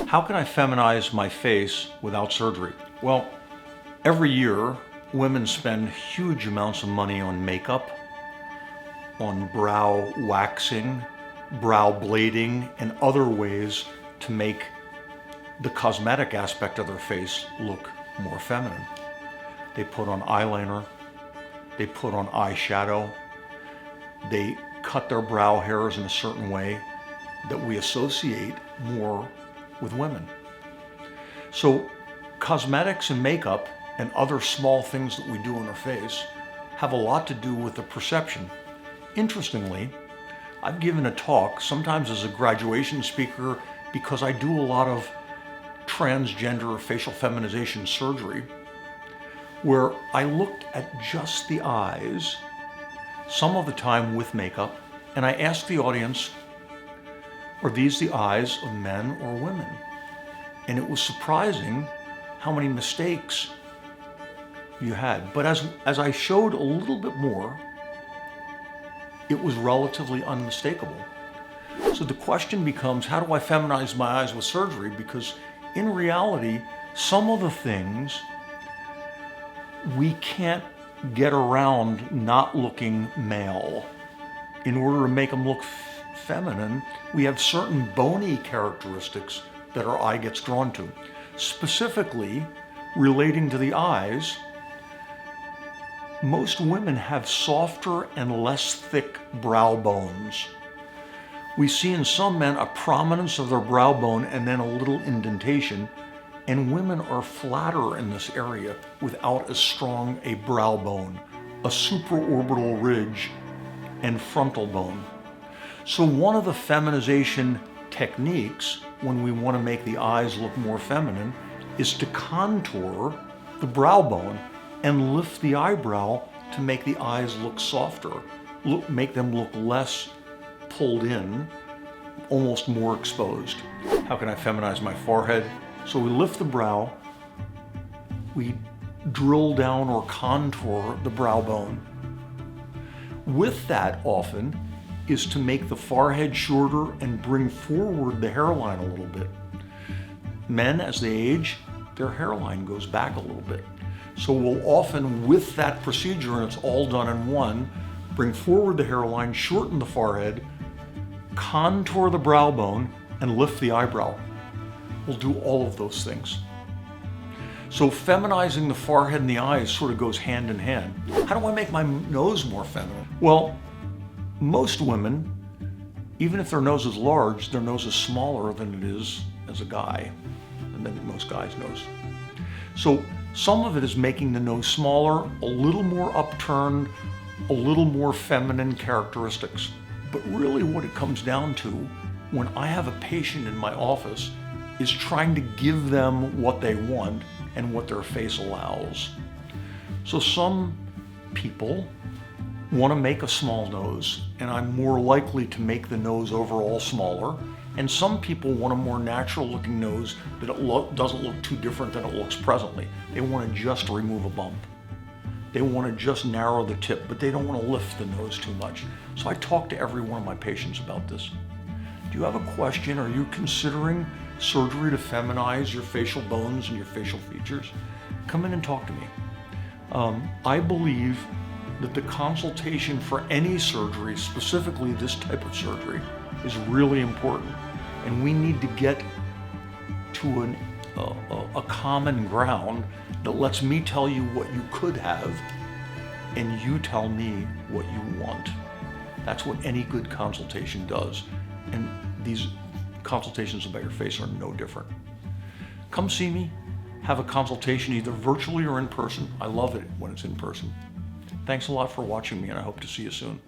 How can I feminize my face without surgery? Well, every year, women spend huge amounts of money on makeup, on brow waxing, brow blading, and other ways to make the cosmetic aspect of their face look more feminine. They put on eyeliner, they put on eyeshadow, they cut their brow hairs in a certain way that we associate more with women. So cosmetics and makeup and other small things that we do on our face have a lot to do with the perception. Interestingly, I've given a talk, sometimes as a graduation speaker, because I do a lot of transgender facial feminization surgery, where I looked at just the eyes, some of the time with makeup, and I asked the audience, are these the eyes of men or women? And it was surprising how many mistakes you had. But as I showed a little bit more, it was relatively unmistakable. So the question becomes, how do I feminize my eyes with surgery? Because in reality, some of the things we can't get around not looking male. In order to make them look feminine, we have certain bony characteristics that our eye gets drawn to. Specifically, relating to the eyes, most women have softer and less thick brow bones. We see in some men a prominence of their brow bone and then a little indentation, and women are flatter in this area without as strong a brow bone, a supraorbital ridge, and frontal bone. So one of the feminization techniques when we want to make the eyes look more feminine is to contour the brow bone and lift the eyebrow to make the eyes look softer, make them look less pulled in, almost more exposed. How can I feminize my forehead? So we lift the brow, we drill down or contour the brow bone. With that often is to make the forehead shorter and bring forward the hairline a little bit. Men, as they age, their hairline goes back a little bit. So we'll often, with that procedure, and it's all done in one, bring forward the hairline, shorten the forehead, contour the brow bone, and lift the eyebrow. We'll do all of those things. So feminizing the forehead and the eyes sort of goes hand in hand. How do I make my nose more feminine? Well, most women, even if their nose is large, their nose is smaller than it is as a guy, and than most guys' nose. So some of it is making the nose smaller, a little more upturned, a little more feminine characteristics. But really what it comes down to when I have a patient in my office is trying to give them what they want and what their face allows. So some people want to make a small nose, and I'm more likely to make the nose overall smaller. And some people want a more natural looking nose that doesn't look too different than it looks presently. They want to just remove a bump. They want to just narrow the tip, but they don't want to lift the nose too much. So I talk to every one of my patients about this. Do you have a question? Are you considering surgery to feminize your facial bones and your facial features? Come in and talk to me. I believe that the consultation for any surgery, specifically this type of surgery, is really important. And we need to get to a common ground that lets me tell you what you could have and you tell me what you want. That's what any good consultation does. And these consultations about your face are no different. Come see me, have a consultation either virtually or in person. I love it when it's in person. Thanks a lot for watching me, and I hope to see you soon.